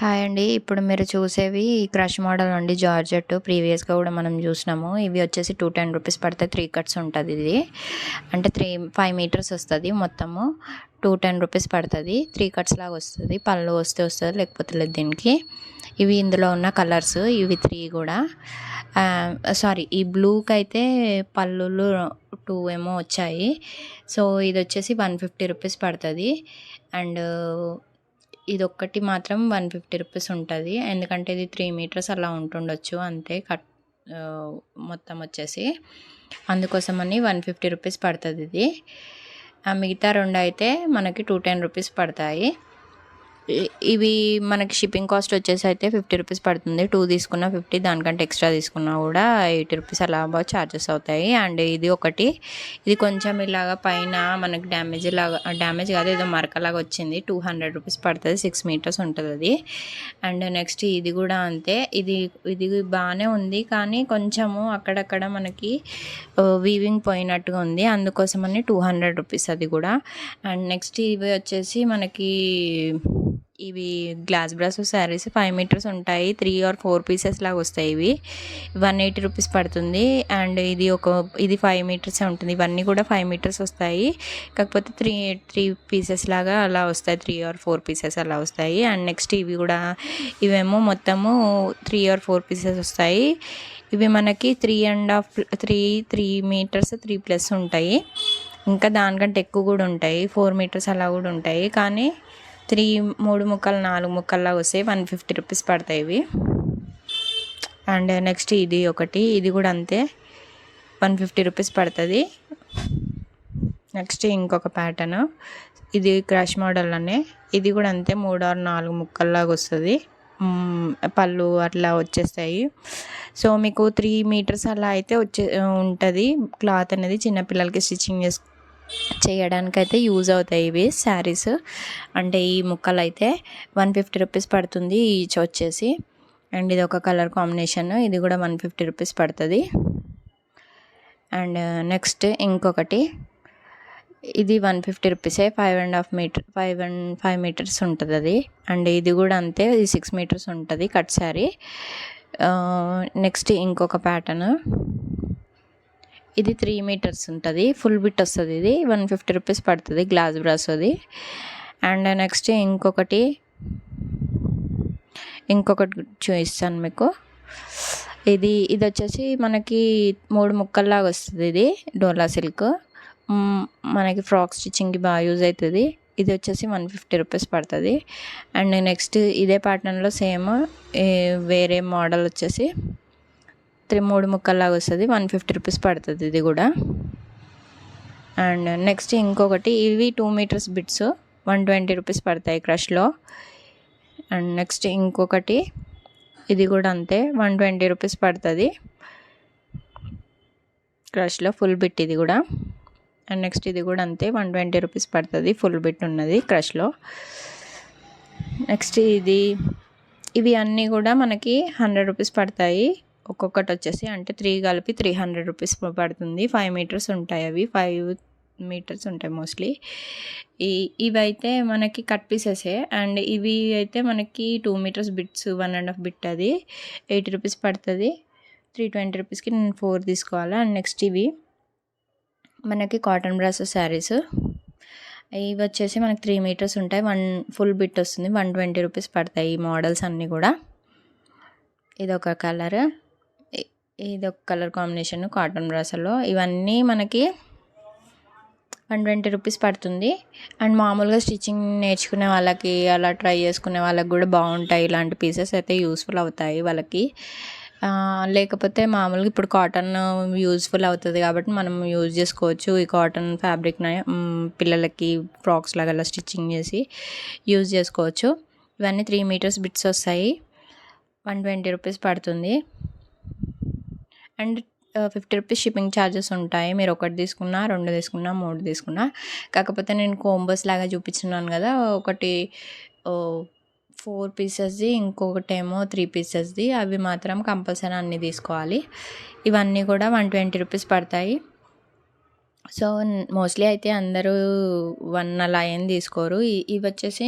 Hi అండి. ఇప్పుడు మీరు చూసేవి క్రష్ మోడల్ అండి. జార్జెట్ ప్రీవియస్‌గా కూడా మనం చూసినాము. ఇవి వచ్చేసి 210 రూపీస్ పడతాయి. 3 కట్స్ ఉంటది ఇది. అంటే 5 మీటర్స్ వస్తది మొత్తము. 210 రూపీస్ పడతది. 3 కట్స్ లాగా వస్తది. పళ్ళు వస్తే వస్తది, లేకపోతే లేదు దీనికి. ఇవి ఇందులో ఉన్న కలర్స్ ఇవి 3 కూడా. సారీ, ఈ బ్లూకైతే పళ్ళులు 2 ఏమో వచ్చాయి. సో ఇది వచ్చేసి 150 రూపీస్ పడుతుంది. అండ్ ఇదొక్కటి మాత్రం 150 రూపీస్ ఉంటుంది. ఎందుకంటే ఇది 3 మీటర్స్ అలా ఉంటుండొచ్చు అంతే. మొత్తం వచ్చేసి అందుకోసమని 150 రూపీస్ పడుతుంది ఇది. మిగతా 2 అయితే మనకి 210 రూపీస్ పడతాయి. ఇవి మనకి షిప్పింగ్ కాస్ట్ వచ్చేసి అయితే 50 రూపీస్ పడుతుంది. 2 తీసుకున్న 50, దానికంటే ఎక్స్ట్రా తీసుకున్నా కూడా 80 రూపీస్ అలా ఛార్జెస్ అవుతాయి. అండ్ ఇది ఒకటి, ఇది కొంచెం ఇలాగా పైన మనకి డ్యామేజ్ కాదు, ఏదో మరకలాగా వచ్చింది. 200 రూపీస్ పడుతుంది. 6 మీటర్స్ ఉంటుంది అది. అండ్ నెక్స్ట్ ఇది కూడా అంతే. ఇది బాగానే ఉంది, కానీ కొంచెము అక్కడక్కడ మనకి వీవింగ్ పోయినట్టుగా ఉంది. అందుకోసమని 200 రూపీస్ అది కూడా. అండ్ నెక్స్ట్ ఇవి వచ్చేసి మనకి ఇవి గ్లాస్ బ్రాస్ శారీస్ 5 మీటర్స్ ఉంటాయి. 3 or 4 పీసెస్ లాగా వస్తాయి. ఇవి 180 రూపీస్ పడుతుంది. అండ్ ఇది 5 మీటర్స్ ఉంటుంది. ఇవన్నీ కూడా 5 మీటర్స్ వస్తాయి. కాకపోతే 3 పీసెస్ లాగా అలా వస్తాయి. 3 or 4 పీసెస్ అలా వస్తాయి. అండ్ నెక్స్ట్ ఇవేమో మొత్తము 3 or 4 పీసెస్ వస్తాయి. ఇవి మనకి 3 మీటర్స్ 3+ ఉంటాయి. ఇంకా దానికంటే ఎక్కువ కూడా ఉంటాయి. 4 మీటర్స్ అలా కూడా ఉంటాయి. కానీ 3 ముక్కలు 4 ముక్కల్లా వస్తాయి. 150 రూపీస్ పడతాయి ఇవి. అండ్ నెక్స్ట్ ఇది ఒకటి, ఇది కూడా అంతే, 150 రూపీస్ పడుతుంది. నెక్స్ట్ ఇంకొక ప్యాటర్న్, ఇది క్రష్ మోడల్ అనే, ఇది కూడా అంతే, 3 or 4 ముక్కల్లాగా వస్తుంది. పళ్ళు అట్లా వచ్చేస్తాయి. సో మీకు 3 మీటర్స్ అలా అయితే ఉంటుంది. క్లాత్ అనేది చిన్నపిల్లలకి స్టిచ్చింగ్ చేయడానికైతే యూజ్ అవుతాయి ఇవి శారీస్. అంటే ఈ ముక్కలు అయితే 150 రూపీస్ పడుతుంది ఈచ్ వచ్చేసి. అండ్ ఇది ఒక కలర్ కాంబినేషన్, ఇది కూడా 150 రూపీస్ పడుతుంది. అండ్ నెక్స్ట్ ఇంకొకటి, ఇది 150 రూపీసే. 5 మీటర్స్ ఉంటుంది అది. అండ్ ఇది కూడా అంతే, ఇది 6 మీటర్స్ ఉంటుంది కట్ శారీ. నెక్స్ట్ ఇంకొక ప్యాటర్న్, ఇది 3 మీటర్స్ ఉంటుంది, ఫుల్ బిట్ వస్తుంది. ఇది 150 రూపీస్ పడుతుంది, గ్లాస్ బ్రాస్ అది. అండ్ నెక్స్ట్ ఇంకొకటి చూపిస్తాను మీకు. ఇది వచ్చేసి మనకి 3 ముక్కల్లాగా వస్తుంది. ఇది డోలా సిల్క్, మనకి ఫ్రాక్ స్టిచ్చింగ్కి బాగా యూజ్ అవుతుంది. ఇది వచ్చేసి 150 రూపీస్ పడుతుంది. అండ్ నెక్స్ట్ ఇదే ప్యాటర్న్లో సేమ్ వేరే మోడల్ వచ్చేసి 3 ముక్కల్లాగా వస్తుంది. 150 రూపీస్ పడుతుంది ఇది కూడా. అండ్ నెక్స్ట్ ఇంకొకటి, ఇవి 2 మీటర్స్ బిట్స్ 120 రూపీస్ పడతాయి క్రష్లో. అండ్ నెక్స్ట్ ఇంకొకటి, ఇది కూడా అంతే, 120 రూపీస్ పడుతుంది క్రష్లో, ఫుల్ బిట్ ఇది కూడా. అండ్ నెక్స్ట్ ఇది కూడా అంతే, 120 రూపీస్ పడుతుంది, ఫుల్ బిట్ ఉన్నది క్రష్లో. నెక్స్ట్ ఇవి అన్నీ కూడా మనకి 100 రూపీస్ పడతాయి ఒక్కొక్కటి వచ్చేసి. అంటే 3 కలిపి 300 రూపీస్ పడుతుంది. 5 మీటర్స్ ఉంటాయి అవి, 5 మీటర్స్ ఉంటాయి మోస్ట్లీ. ఇవైతే మనకి కట్ పీసెసే. అండ్ ఇవి అయితే మనకి 2 మీటర్స్ బిట్స్, 1.5 బిట్, అది 80 రూపీస్ పడుతుంది. 320 రూపీస్కి నేను 4 తీసుకోవాలి. అండ్ నెక్స్ట్ ఇవి మనకి కాటన్ బ్రాస్ శారీస్. ఇవి వచ్చేసి మనకి 3 మీటర్స్ ఉంటాయి, ఫుల్ బిట్ వస్తుంది, 120 రూపీస్ పడతాయి ఈ మోడల్స్ అన్నీ కూడా. ఇదొక కలర్, ఇదొక కలర్ కాంబినేషన్ కాటన్ బ్రాస్లో. ఇవన్నీ మనకి 120 రూపీస్ పడుతుంది. అండ్ మామూలుగా స్టిచ్చింగ్ నేర్చుకునే వాళ్ళకి, అలా ట్రై చేసుకునే వాళ్ళకి కూడా బాగుంటాయి ఇలాంటి పీసెస్ అయితే, యూస్ఫుల్ అవుతాయి వాళ్ళకి. లేకపోతే మామూలుగా ఇప్పుడు కాటన్ యూజ్ఫుల్ అవుతుంది కాబట్టి మనం యూజ్ చేసుకోవచ్చు. ఈ కాటన్ ఫ్యాబ్రిక్ని పిల్లలకి ఫ్రాక్స్ లాగా అలా స్టిచ్చింగ్ చేసి యూజ్ చేసుకోవచ్చు. ఇవన్నీ 3 మీటర్స్ బిట్స్ వస్తాయి, 120 రూపీస్ పడుతుంది. అండ్ 50 రూపీస్ షిప్పింగ్ ఛార్జెస్ ఉంటాయి. మీరు 1 తీసుకున్నా, 2 తీసుకున్నా, 3 తీసుకున్నా. కాకపోతే నేను కోంబోస్ లాగా చూపించున్నాను కదా, ఒకటి 4 పీసెస్ది, ఇంకొకటేమో 3 పీసెస్ది. అవి మాత్రం కంపల్సరీ అన్నీ తీసుకోవాలి. ఇవన్నీ కూడా 120 రూపీస్ పడతాయి. సో మోస్ట్లీ అయితే అందరూ 1 అలా ఏం తీసుకోరు. ఇవి వచ్చేసి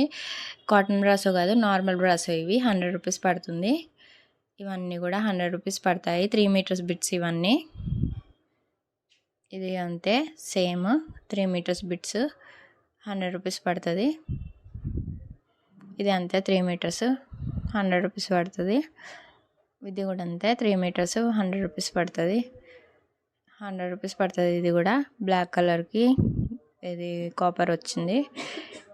కాటన్ బ్రాసో కాదు, నార్మల్ బ్రాసో. ఇవి 100 రూపీస్ పడుతుంది. ఇవన్నీ కూడా 100 రూపీస్ పడతాయి. 3 మీటర్స్ బిట్స్ ఇవన్నీ. ఇది అంతే సేమ్ 3 మీటర్స్ బిట్స్ 100 రూపీస్ పడుతుంది. ఇది అంతే 3 మీటర్స్ 100 రూపీస్ పడుతుంది. ఇది కూడా అంతే 3 మీటర్స్ 100 రూపీస్ పడుతుంది. 100 రూపీస్ పడుతుంది. ఇది కూడా బ్లాక్ కలర్కి ఇది కాపర్ వచ్చింది.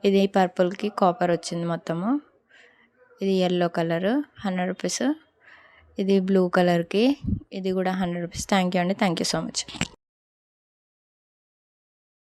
ఇది పర్పుల్కి కాపర్ వచ్చింది మొత్తము. ఇది ఎల్లో కలర్ 100 రూపీస్. ఇది బ్లూ కలర్కి ఇది కూడా 100 రూపీస్. థ్యాంక్ యూ అండి. Thank you so much.